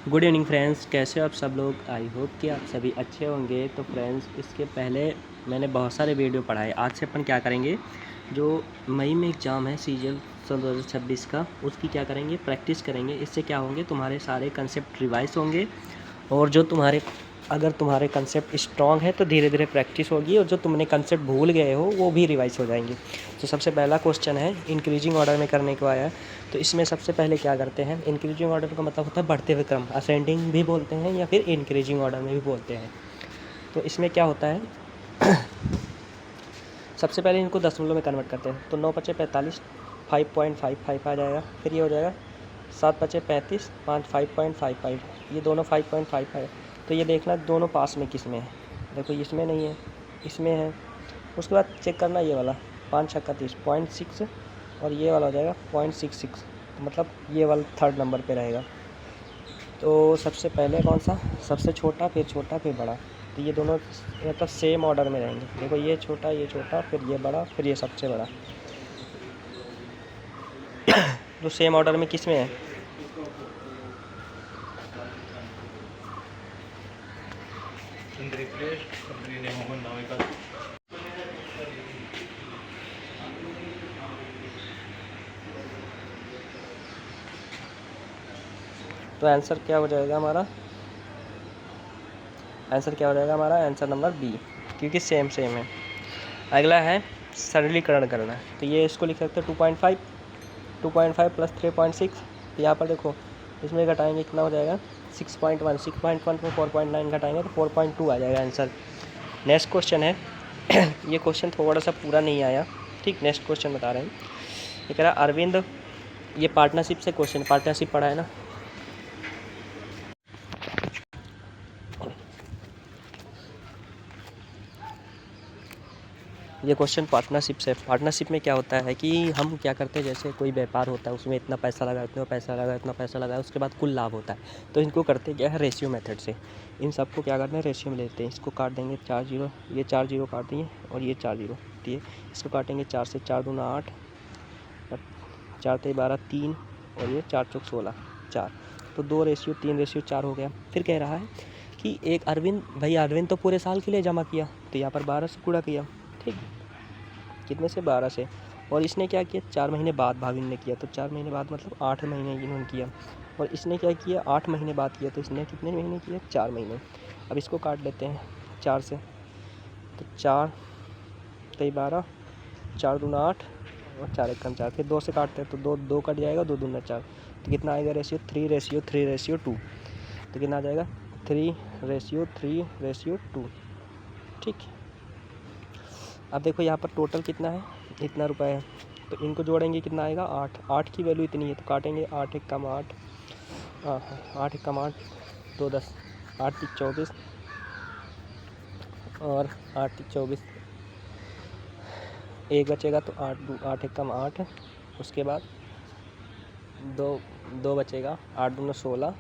Good evening friends, कैसे हो आप सब लोग। आई होप कि आप सभी अच्छे होंगे। तो फ्रेंड्स, इसके पहले मैंने बहुत सारे वीडियो पढ़ाए। आज से अपन क्या करेंगे, जो मई में एग्ज़ाम है सीजीएल सन 2026 का, उसकी क्या करेंगे, प्रैक्टिस करेंगे। इससे क्या होंगे, तुम्हारे सारे कंसेप्ट रिवाइज होंगे। और जो अगर तुम्हारे कंसेप्ट स्ट्रॉन्ग है तो धीरे धीरे प्रैक्टिस होगी, और जो तुमने कंसेप्ट भूल गए हो वो भी रिवाइज हो जाएंगे। तो सबसे पहला क्वेश्चन है, इंक्रीजिंग ऑर्डर में करने को आया है। तो इसमें सबसे पहले क्या करते हैं, इंक्रीजिंग ऑर्डर का मतलब होता है बढ़ते हुए क्रम, असेंडिंग भी बोलते हैं या फिर इंक्रीजिंग ऑर्डर में भी बोलते हैं। तो इसमें क्या होता है, सबसे पहले इनको दशमलव में कन्वर्ट करते हैं। तो 9 पचे 45, 5.55 आ जाएगा। फिर ये हो जाएगा 7 पचे 35, 5.55, ये दोनों 5.55। तो ये देखना दोनों पास में किस में है। देखो इसमें नहीं है, इसमें है। उसके बाद चेक करना ये वाला 5 छक्का 30, 0.6, और ये वाला हो जाएगा 0.66। तो मतलब ये वाला थर्ड नंबर पे रहेगा। तो सबसे पहले कौन सा, सबसे छोटा, फिर बड़ा। तो ये दोनों मतलब सेम ऑर्डर में रहेंगे। देखो ये छोटा, फिर ये बड़ा, फिर ये सबसे बड़ा। तो सेम ऑर्डर में किस में है, तो आंसर क्या हो जाएगा हमारा, आंसर नंबर बी, क्योंकि सेम है। अगला है सरलीकरण करना। तो ये इसको लिख सकते हैं 2.5 प्लस 3.6। तो यहाँ पर देखो, इसमें घटाएंगे कितना हो जाएगा, 6.1 में 4.9 घटाएंगे तो 4.2 आ जाएगा आंसर। नेक्स्ट क्वेश्चन है ये क्वेश्चन थोड़ा सा पूरा नहीं आया, ठीक। नेक्स्ट क्वेश्चन बता रहे हैं। ये कह रहा अरविंद, ये पार्टनरशिप से क्वेश्चन, पार्टनरशिप पढ़ा है ना। ये क्वेश्चन पार्टनरशिप से। पार्टनरशिप में क्या होता है कि हम क्या करते हैं, जैसे कोई व्यापार होता है, उसमें इतना पैसा लगा, इतना पैसा लगा, उसके बाद कुल लाभ होता है। तो इनको करते क्या है, रेशियो मेथड से। इन सबको क्या करते हैं, रेशियो में लेते हैं। इसको काट देंगे 4 जीरो, ये 4 जीरो काट दिए, और ये 4 जीरो दिए। इसको काटेंगे 4 से, 4 दूना 8, 4 ते 12 3, और ये 4 चौक 16 4। तो 2:3:4 हो गया। फिर कह रहा है कि एक अरविंद, भाई अरविंद तो पूरे साल के लिए जमा किया, तो यहाँ पर 12 से गुणा किया, ठीक। कितने से, 12 से। और इसने क्या किया, 4 महीने बाद भाविन ने किया। तो 4 महीने बाद मतलब 8 महीने इन्होंने किया। और इसने क्या किया, 8 महीने बाद किया। तो इसने कितने महीने किया, 4 महीने। अब इसको काट लेते हैं 4 से। तो 4 तेई 12, 4 दूना 8, और 4 एकम 4। फिर 2 से काटते हैं तो 2 कट जाएगा, 2 दूना 4। तो कितना आएगा, रेशियो 3:3:2। तो कितना आ जाएगा, 3:3:2, ठीक। अब देखो यहाँ पर टोटल कितना है, इतना रुपए है। तो इनको जोड़ेंगे कितना आएगा, 8 की वैल्यू इतनी है। तो काटेंगे 8 एकम 8, 8 एकम 8, 2 10, 8 3 24, और 8 3 24, एक बचेगा। तो 8 एकम 8, उसके बाद 2 बचेगा, 8 दूना 16,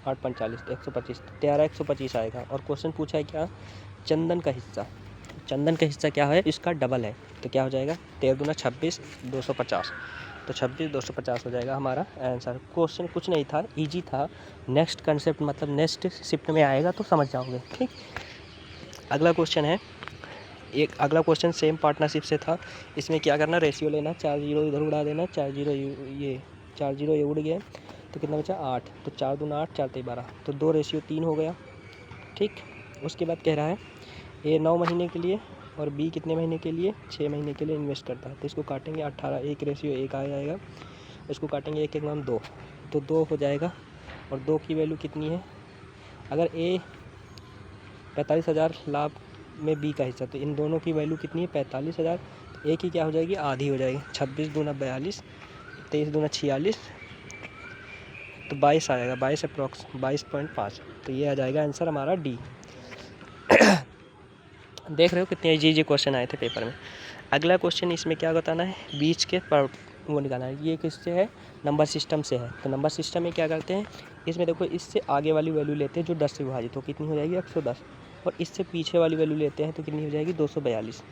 8 45, 125, 13 125 आएगा। और क्वेश्चन पूछा है क्या, चंदन का हिस्सा। चंदन का हिस्सा क्या है, इसका डबल है। तो क्या हो जाएगा, 13 दूना 26, 250। तो 26 250 हो जाएगा हमारा आंसर। क्वेश्चन कुछ नहीं था, इजी था। नेक्स्ट कंसेप्ट मतलब नेक्स्ट शिफ्ट में आएगा तो समझ जाओगे, ठीक। अगला क्वेश्चन है, एक अगला क्वेश्चन सेम पार्टनरशिप से था। इसमें क्या करना, रेशियो लेना, 4 जीरो इधर उड़ा देना, 4 जीरो ये 4 जीरो ये उड़ गया। तो कितना बचा, 8। तो 4 दूना 8, 4 तेई 12। तो 2:3 हो गया, ठीक। उसके बाद कह रहा है ए 9 महीने के लिए और बी कितने महीने के लिए, 6 महीने के लिए इन्वेस्ट करता है। तो इसको काटेंगे 18, 1:1 आ जाएगा। इसको काटेंगे 1 एकम 2, तो 2 हो जाएगा। और 2 की वैल्यू कितनी है, अगर ए 45,000 लाभ में बी का हिस्सा, तो इन दोनों की वैल्यू कितनी है, 45,000। ए की क्या हो जाएगी, आधी हो जाएगी, 26 दूना 42, 23 दूना 46, तो 22 आएगा, 22 अप्रॉक्स 22.5। तो ये आ जाएगा आंसर हमारा डी। देख रहे हो कितने इजी क्वेश्चन आए थे पेपर में। अगला क्वेश्चन, इसमें क्या बताना है, बीच के वो निकालना है। ये किससे है, नंबर सिस्टम से है। तो नंबर सिस्टम में क्या करते हैं, इसमें देखो इससे आगे वाली वैल्यू लेते हैं जो 10 से विभाजित हो, कितनी हो जाएगी, 110। और इससे पीछे वाली वैल्यू लेते हैं तो कितनी हो जाएगी, 242,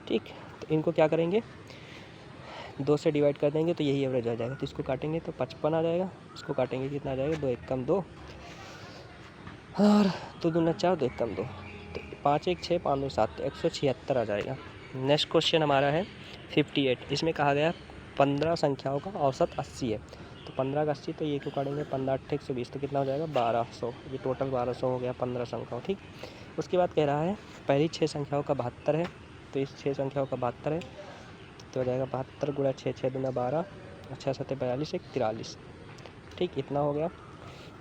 ठीक। तो इनको क्या करेंगे, 2 से डिवाइड कर देंगे तो यही एवरेज आ जाएगा। तो इसको काटेंगे तो 55 आ जाएगा। इसको काटेंगे कितना आ जाएगा, 2 एकम 2, और 2 दूना 4, 2 एक कम 2, तो 5 1 6, 5 2 7, 176 आ जाएगा। नेक्स्ट क्वेश्चन हमारा है 58। इसमें कहा गया 15 संख्याओं का औसत 80 है। तो 15 का 80, तो ये क्यों काटेंगे, 15 8 120, तो कितना हो जाएगा 1200। ये टोटल 1200 हो गया 15 संख्याओं, ठीक। उसके बाद कह रहा है पहली 6 संख्याओं का 72 है। तो इस 6 संख्याओं का 72 है, तो हो जाएगा 72 गुणा 6, 6 दूना 12, 6 7 42, 1 43, ठीक, इतना हो गया।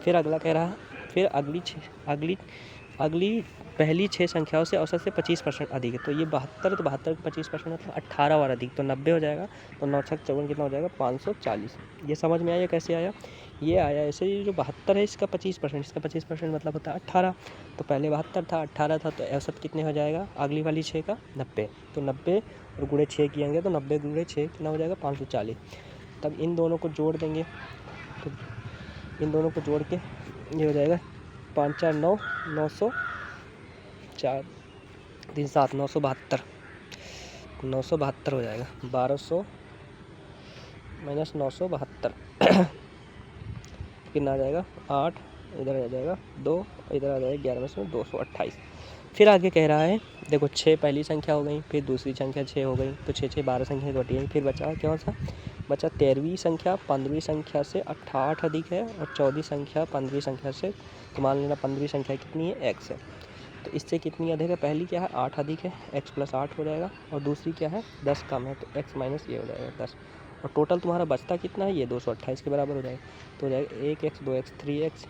फिर अगला कह रहा है फिर अगली पहली 6 संख्याओं से औसत से 25% अधिक है। तो ये 72, तो 72 का 25% मतलब 18 और अधिक, तो 90 हो जाएगा। तो 9 6 54 कितना हो जाएगा 540। ये समझ में आया कैसे आया? ये आया ऐसे, ये जो 72 है इसका 25%, इसका 25% मतलब होता है 18। तो पहले 72 था, 18 था, तो औसत कितने हो जाएगा अगली वाली 6 का 90। तो 90 और गुणे 6 किएंगे, तो 90 गुणे 6 कितना हो जाएगा 540। तब इन दोनों को जोड़ देंगे, तो इन दोनों को जोड़ के ये हो जाएगा 5 4 9, 900, 4 3 7, 972, 972 हो जाएगा। 1200 माइनस 972 कितना आ जाएगा 8, इधर आ जाएगा 2, इधर आ जाएगा 11 में से 228। फिर आगे कह रहा है देखो 6 पहली संख्या हो गई, फिर दूसरी संख्या 6 हो गई, तो 6 6 12 संख्या घटी गई। फिर बचा क्या सा बचा 13वीं संख्या 15वीं संख्या से 8 अधिक है, और 14वीं संख्या 15वीं संख्या से, तो मान लेना 15वीं संख्या कितनी है x है, तो इससे कितनी अधिक है, पहली क्या है 8 अधिक है, x प्लस 8 हो जाएगा, और दूसरी क्या है 10 कम है, तो x माइनस ये हो जाएगा 10, और टोटल तुम्हारा बचता कितना है ये 228 के बराबर हो जाएगा। तो हो जाएगा 1x 2x 3x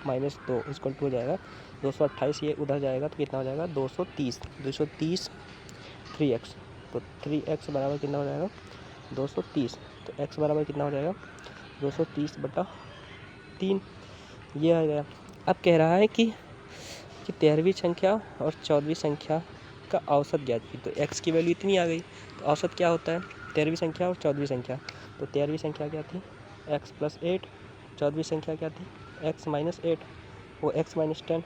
minus 2 equal to हो जाएगा 228। ये उधर जाएगा तो कितना हो जाएगा 230, 230 3x, तो 3x बराबर कितना हो जाएगा 230। तो x बराबर कितना हो जाएगा 230/3, ये आ गया। अब कह रहा है कि 13वीं संख्या और 14वीं संख्या का औसत ज्ञात की, तो x की वैल्यू इतनी आ गई, तो औसत क्या होता है 13वीं संख्या और 14वीं संख्या। तो 13वीं संख्या क्या थी x प्लस 8, 14वीं संख्या क्या थी x माइनस 8, वो x माइनस 10,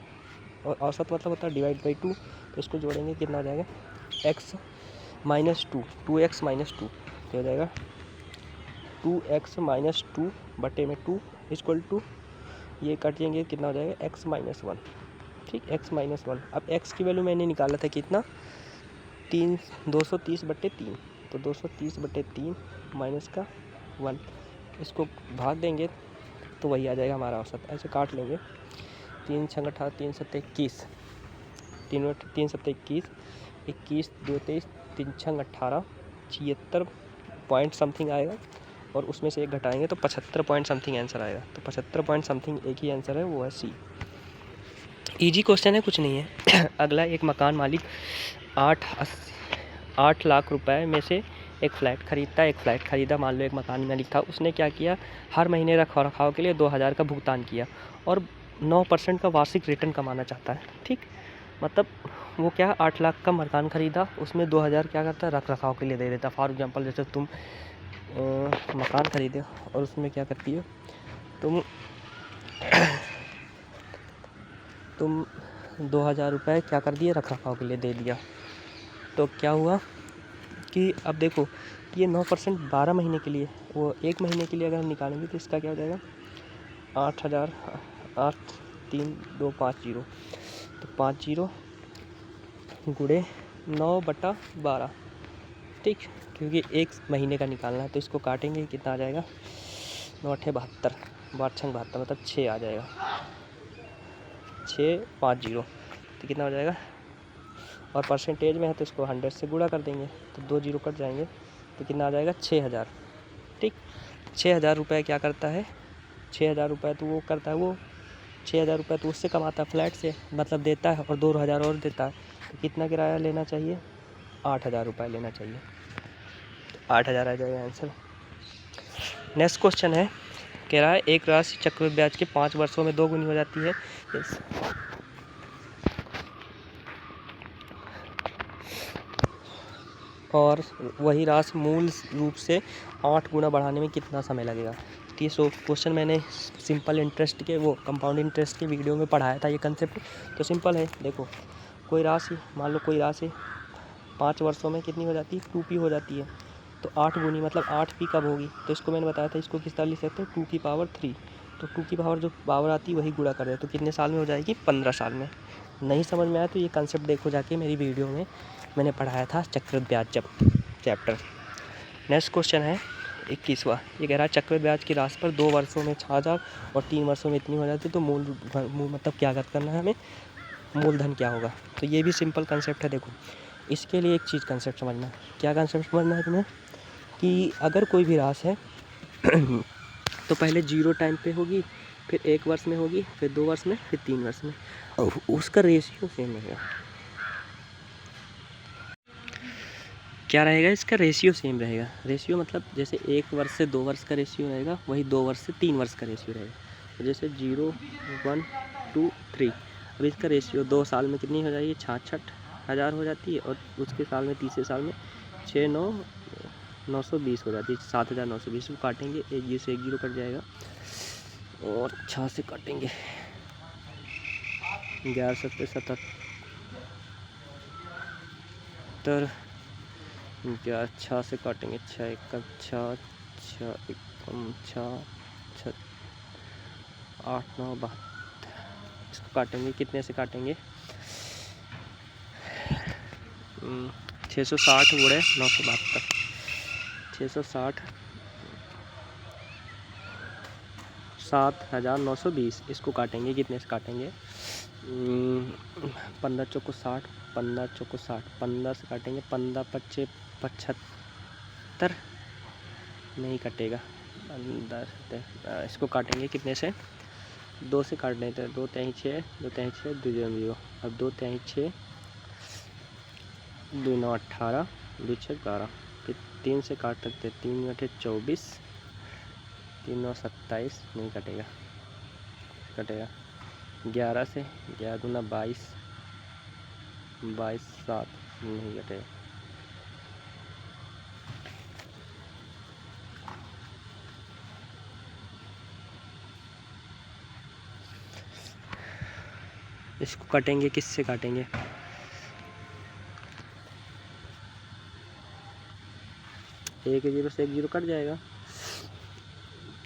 और औसत मतलब होता है डिवाइड बाई 2। तो इसको जोड़ेंगे कितना हो जाएगा x माइनस 2, 2x माइनस 2, क्या हो जाएगा 2x माइनस 2 बटे में 2 इक्वल टू, ये काटेंगे कितना हो जाएगा x माइनस 1, ठीक, x माइनस 1। अब x की वैल्यू मैंने निकाला था कितना 230/3, तो 230/3 माइनस का 1, इसको भाग देंगे तो वही आ जाएगा हमारा औसत। ऐसे काट लेंगे 3 6 18, 3 7 21, 3 7 21, 21 2 23, 3 6 18, 76 पॉइंट समथिंग आएगा, और उसमें से एक घटाएंगे तो 75 पॉइंट समथिंग आंसर आएगा। तो 75 पॉइंट समथिंग एक ही आंसर है, वो है सी। इजी क्वेश्चन है, कुछ नहीं है। अगला, एक मकान मालिक 8 लाख रुपए में से एक फ़्लैट खरीदा। मान लो एक मकान मालिक था, उसने क्या किया, हर महीने रख रखाव के लिए 2000 का भुगतान किया, और 9% का वार्षिक रिटर्न कमाना चाहता है, ठीक। मतलब वो क्या 8 लाख का मकान खरीदा, उसमें 2000 क्या करता है रख रखाव के लिए दे देता। फॉर एग्जांपल जैसे तुम मकान खरीदे और उसमें क्या करती हो तुम 2000 रुपये क्या कर दिए रख रखाव के लिए दे दिया। तो क्या हुआ कि अब देखो ये 9% 12 महीने के लिए, वो 1 महीने के लिए अगर हम निकालेंगे तो इसका क्या हो जाएगा 8000, 8 3 2 5 0, तो 50 गुणे 9/12, ठीक, क्योंकि 1 महीने का निकालना है। तो इसको काटेंगे कितना आ जाएगा 9 8 72, 8 6 72, मतलब 6 आ जाएगा, 650, तो कितना हो जाएगा, और परसेंटेज में है तो इसको 100 से गुणा कर देंगे, तो 2 जीरो कट जाएंगे, तो कितना आ जाएगा 6000, ठीक। 6000 रुपये क्या करता है 6000 रुपये तो वो करता है, वो 6000 रुपये तो उससे कमाता है फ्लैट से, मतलब देता है, और 2000 और देता है, तो कितना किराया लेना चाहिए 8000 रुपये लेना चाहिए, तो 8000 आ जाएगा आंसर। नेक्स्ट क्वेश्चन है, कह रहा है एक राशि चक्रवृद्धि ब्याज के 5 वर्षों में 2 गुनी हो जाती है। और वही राशि मूल रूप से 8 गुना बढ़ाने में कितना समय लगेगा। ये क्वेश्चन मैंने सिंपल इंटरेस्ट के, वो कंपाउंड इंटरेस्ट के वीडियो में पढ़ाया था ये कंसेप्ट। तो सिंपल है, देखो कोई राशि, मान लो कोई राशि 5 वर्षों में कितनी हो जाती है 2p हो जाती है, तो 8 गुनी मतलब 8p कब होगी, तो इसको मैंने बताया था, इसको किस तरह लिख सकते हैं 2 की पावर 3, तो 2 की पावर जो पावर आती है वही गुणा कर रहे हैं, तो कितने साल में हो जाएगी? 15 साल में। नहीं समझ में आया तो ये कंसेप्ट देखो जाके, मेरी वीडियो में मैंने पढ़ाया था चक्रवृद्धि ब्याज जब चैप्टर। नेक्स्ट क्वेश्चन है 21वां। ये कह रहा है चक्रवृद्धि ब्याज की राशि पर 2 वर्षों में 6000 और 3 वर्षों में इतनी हो जाती है, तो मूल मतलब क्या करना है हमें, मूलधन क्या होगा। तो ये भी सिंपल कंसेप्ट है। देखो इसके लिए एक चीज़ कंसेप्ट समझना है। क्या कंसेप्ट समझना है तुम्हें, कि अगर कोई भी राशि है तो पहले 0 टाइम पे होगी, फिर 1 वर्ष में होगी, फिर 2 वर्ष में, फिर 3 वर्ष में, और उसका रेशियो सेम रहेगा। क्या रहेगा? इसका रेशियो सेम रहेगा। रेशियो मतलब जैसे 1 वर्ष से 2 वर्ष का रेशियो रहेगा, वही 2 वर्ष से 3 वर्ष का रेशियो रहेगा। तो जैसे 0, 1, 2, 3, अब इसका रेशियो 2 साल में कितनी हो जाएगी? 66,000 हो जाती है, और उसके साल में तीसरे साल में 920 हो जाती है, 7,920 को काटेंगे, एक 0 से 1 0 कट जाएगा, और 6 से काटेंगे 11 7 77, 6 से काटेंगे 6 1 6 6 1 6 6 8 9 72, इसको काटेंगे, कितने से काटेंगे? 660 गुणे 972, 660 7,920, इसको काटेंगे, कितने से काटेंगे? 15 चौको 60, 15 चौको 60, 15 से काटेंगे, 15 25 75, नहीं कटेगा, 15 इसको काटेंगे कितने से? 2 से काट लेते हैं, 2 3 6, 2 3 6, 2 0, अब 2 3 6, 2 9 18, 2 6 12, फिर 3 से काट सकते, 3 8 24, 3 9 27, नहीं कटेगा, 11 से, 11 दूना 22, 22 7, नहीं कटेगा। इसको काटेंगे, किससे काटेंगे? एक 0 से 1 0 कट जाएगा,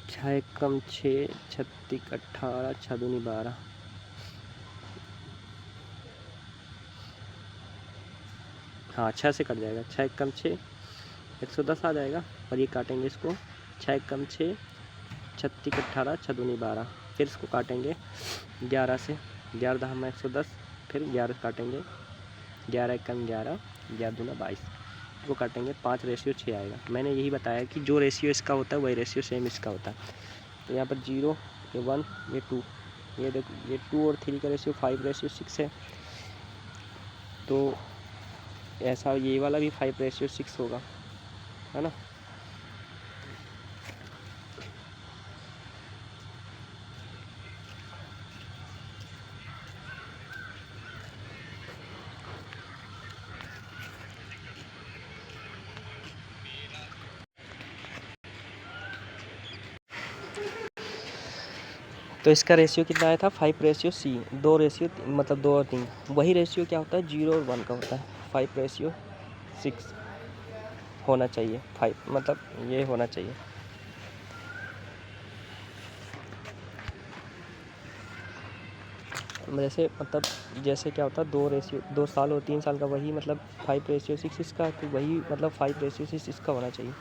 6 1 6, 36 18, 6 दूनी 12, हाँ 6 से कट जाएगा, 6 1 6, 110 आ जाएगा, और ये काटेंगे इसको, 6 1 6, 36 18, 6 दूनी 12, फिर इसको काटेंगे 11 से, 11 दहा 110, फिर 11 काटेंगे, 11 1 11, 11 दूना 22, वो काटेंगे, 5:6 आएगा। मैंने यही बताया कि जो रेशियो इसका होता है वही रेशियो सेम इसका होता है। तो यहाँ पर 0, ये 1, ये 2, ये देखो, ये 2 और 3 का रेशियो 5:6 है, तो ऐसा ये वाला भी 5:6 होगा, है ना। तो इसका रेशियो कितना आया था? 5:C, 2 रेशियो मतलब 2 और 3, वही रेशियो क्या होता है? 0 और 1 का होता है। 5:6 होना चाहिए, 5 मतलब ये होना चाहिए। जैसे मतलब जैसे क्या होता है 2 साल और 3 साल का, वही मतलब 5:6 इसका, तो वही मतलब 5:6 इसका होना चाहिए।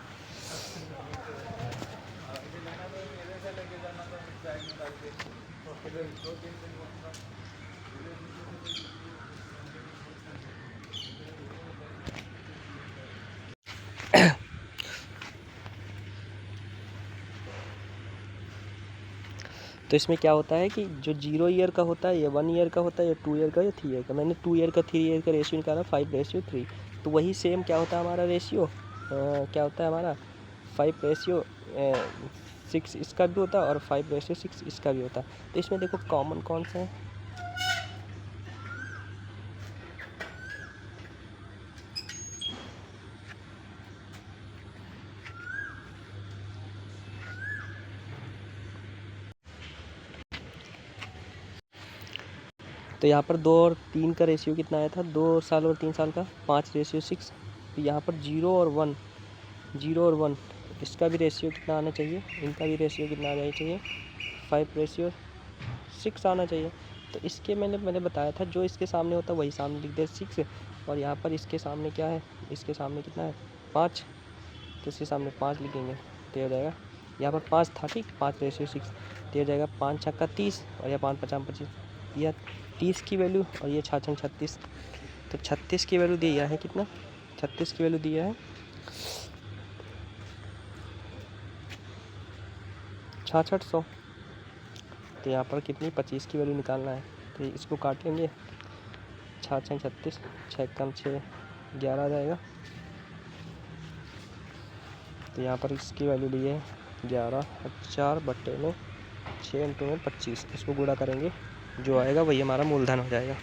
तो इसमें क्या होता है कि जो 0 ईयर का होता है, या 1 ईयर का होता है, या 2 ईयर का, या 3 ईयर का, मैंने 2 ईयर का 3 ईयर का रेशियो निकाला 5:3, तो वही सेम क्या होता है हमारा रेशियो, क्या होता है हमारा 5:6 इसका भी होता है, और 5:6 इसका भी होता है। तो इसमें देखो कॉमन कौन सा है? तो यहाँ पर 2 और 3 का रेशियो कितना आया था? 2 साल और 3 साल का 5:6। तो यहाँ पर 0 और 1, इसका भी रेशियो कितना आना चाहिए? इनका भी रेशियो कितना आना चाहिए? 5/6 आना चाहिए। तो इसके मैंने बताया था जो इसके सामने होता है वही सामने लिख दे 6, और यहाँ पर इसके सामने क्या है, इसके सामने कितना है 5, तो इसके सामने 5 लिखेंगे तो हो जाएगा, यहाँ पर 5 था ठीक, 5/6 तो हो जाएगा 5 छक्का 30 और या 5 पचास 25, यह 30 की वैल्यू और ये 6 छंग 36, तो 36 की वैल्यू दिया है कितना, 36 की वैल्यू दिया है 6600। तो यहाँ पर कितनी 25 की वैल्यू निकालना है, तो इसको काट लेंगे, 6 छंग 36, 6 कम 6 11 आ जाएगा। तो यहाँ पर इसकी वैल्यू ली है 11 और 4/9 6 × 25, इसको गुणा करेंगे जो आएगा वही हमारा मूलधन हो जाएगा।